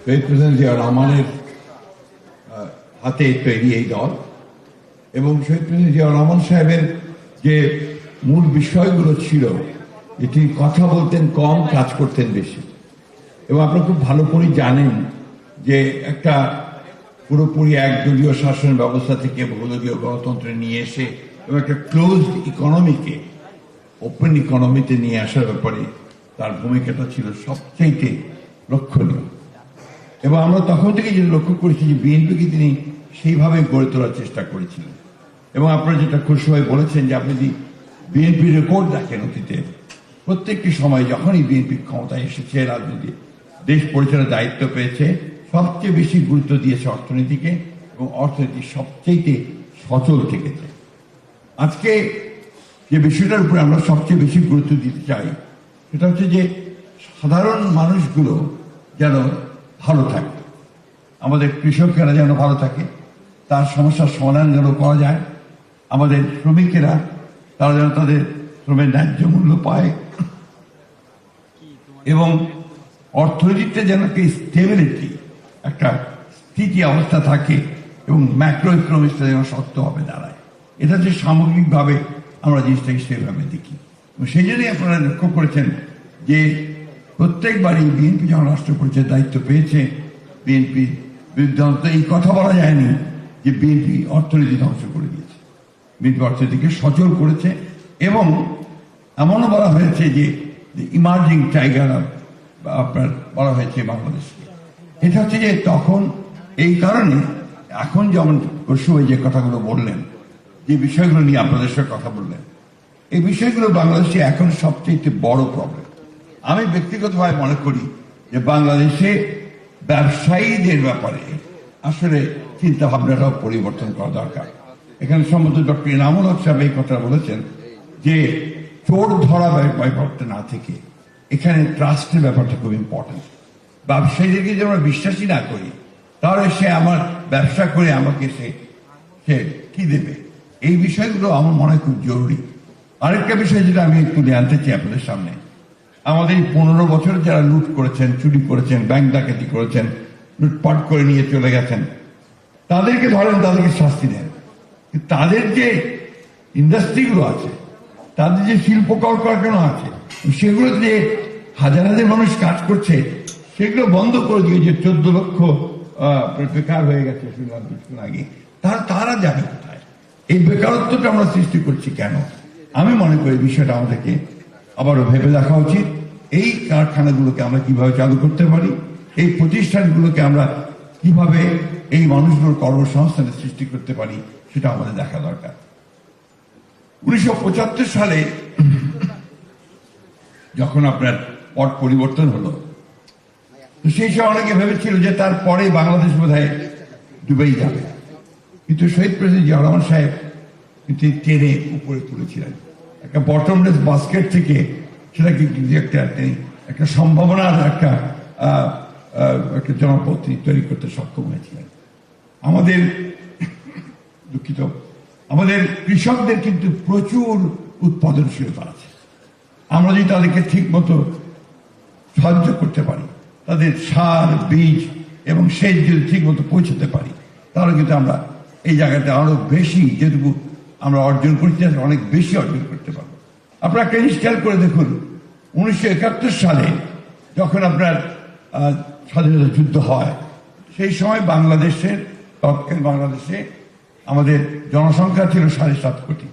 শহীদ president Zia রহমানের হাতে তৈরি এই দল এবং শহীদ প্রেসিডেন্ট জিয়া রহমান সাহেবের যে মূল বিষয়গুলো ছিল যে তিনি কথা বলতেন কম, কাজ করতেন বেশি। এবং আপনারা খুব ভালো করে জানেন যে একটা পুরোপুরি একদলীয় শাসন ব্যবস্থা থেকে বহুদলীয় গণতন্ত্রে নিয়ে এসে এবং একটা ক্লোজড ইকোনমিকে ওপেন ইকোনমিতে নিয়ে আসার ব্যাপারে তার ভূমিকাটা ছিল সবচেয়ে লক্ষণীয়। এবং আমরা তখন থেকে যে লক্ষ্য করেছি যে বিএনপিকে তিনি সেইভাবে গড়ে তোলার চেষ্টা করেছিলেন। এবং আপনারা যেটা খুশি হয়ে বলেছেন যে আপনি যদি বিএনপি রেকর্ড দেখেন অতীতে প্রত্যেকটি সময় যখনই বিএনপি ক্ষমতায় এসেছে, রাজনীতি দেশ পরিচালনার দায়িত্ব পেয়েছে, সবচেয়ে বেশি গুরুত্ব দিয়েছে অর্থনীতিকে এবং অর্থনীতি সবচেয়ে সচল থেকেছে। আজকে যে বিষয়টার উপরে আমরা সবচেয়ে বেশি গুরুত্ব দিতে চাই সেটা হচ্ছে যে সাধারণ মানুষগুলো যেন ভালো থাকে, আমাদের কৃষকেরা যেন ভালো থাকে, তার সমস্যার সমাধান যেন করা যায়, আমাদের শ্রমিকেরা তারা যেন তাদের শ্রমের ন্যায্য মূল্য পায় এবং অর্থনীতিতে যেন একটা স্টেবিলিটি, একটা স্থিতি অবস্থা থাকে এবং ম্যাক্রো ইকোনমিক্সটা যেন শক্তভাবে দাঁড়ায়। এটা যে সামগ্রিকভাবে আমরা জিনিসটাকে সেভাবে দেখি। সেই জন্যই আপনারা লক্ষ্য করেছেন যে প্রত্যেকবারই বিএনপি যখন রাষ্ট্র পরিচয়ের দায়িত্ব পেয়েছে, বিএনপি বিরুদ্ধে এই কথা বলা যায়নি যে বিএনপি অর্থনীতি ধ্বংস করে দিয়েছে। বিএনপি অর্থনীতিকে সচল করেছে এবং এমনও বলা হয়েছে যে ইমার্জিং টাইগার আপনার বলা হয়েছে বাংলাদেশকে। এটা হচ্ছে যে তখন এই কারণে এখন যেমন সময় যে কথাগুলো বললেন, যে বিষয়গুলো নিয়ে আপনাদের সাথে কথা বললেন, এই বিষয়গুলো বাংলাদেশে এখন সবচেয়ে বড় প্রবলেম। আমি ব্যক্তিগতভাবে মনে করি যে বাংলাদেশে ব্যবসায়ীদের ব্যাপারে আসলে চিন্তা ভাবনাটাও পরিবর্তন করা দরকার। এখানে সম্ভবত ডক্টর ইনামুল হক সাহেব এই কথা বলেছেন যে চোর ধরা ব্যাপারটা না থেকে এখানে ট্রাস্টের ব্যাপারটা খুব ইম্পর্টেন্ট। ব্যবসায়ীদেরকে যদি আমরা বিশ্বাসী না করি তাহলে সে আমার ব্যবসা করে আমাকে সে কি দেবে, এই বিষয়গুলো আমার মনে হয় খুব জরুরি। আরেকটা বিষয় যেটা আমি তুলে আনতে চাই আপনাদের সামনে, আমাদের এই 15 বছর যারা লুট করেছেন, চুরি করেছেন, ব্যাংক ডাকাতি করেছেন, লুটপাট করে নিয়ে চলে গেছেন, তাদেরকে ধরেন, তাদেরকে শাস্তি দেন। তাদের যে ইন্ডাস্ট্রিগুলো আছে, তাদের যে শিল্প কলকারখানা আছে, সেগুলো যে হাজার হাজার মানুষ কাজ করছে, সেগুলো বন্ধ করে দিয়ে যে 14 লক্ষ বেকার হয়ে গেছে শুনলাম কিছুক্ষণ আগে, তারা যাবে কোথায়? এই বেকারত্বটা আমরা সৃষ্টি করছি কেন? আমি মনে করি বিষয়টা আমাদেরকে আবারও ভেবে দেখা উচিত। এই কারখানাগুলোকে আমরা কিভাবে চালু করতে পারি, এই প্রতিষ্ঠানগুলোকে আমরা কিভাবে এই মানুষগুলোর কর্মসংস্থানের সৃষ্টি করতে পারি, সেটা আমাদের দেখা দরকার। 1975 সালে যখন আপনার পট পরিবর্তন হলো, তো সেই সময় অনেকে ভেবেছিল যে তারপরে বাংলাদেশ বোধহয় ডুবেই যাবে, কিন্তু শহীদ প্রেসিডেন্ট জিয়া রহমান সাহেব কিন্তু টেনে উপরে তুলেছিলেন একটা বটমলেস বাস্কেট থেকে, সেটাকে একটা সম্ভাবনার একটা জনপদ তৈরি করতে সক্ষম হয়েছিলেন। আমাদের দুঃখিত, আমাদের কৃষকদের কিন্তু প্রচুর উৎপাদনশীলতা আছে। আমরা যদি তাদেরকে ঠিক মতো সাহায্য করতে পারি, তাদের সার, বীজ এবং সেচ যদি ঠিক মতো পৌঁছতে পারি, তাহলে কিন্তু আমরা এই জায়গাতে আরো বেশি, যেটুকু আমরা অর্জন করতে অনেক বেশি অর্জন করতে পারবো। আপনারা একটা জিনিস খেয়াল করে দেখুন, 1971 সালে যখন আপনার স্বাধীনতা যুদ্ধ হয়, সেই সময় বাংলাদেশে আমাদের জনসংখ্যা ছিল 7.5 কোটি।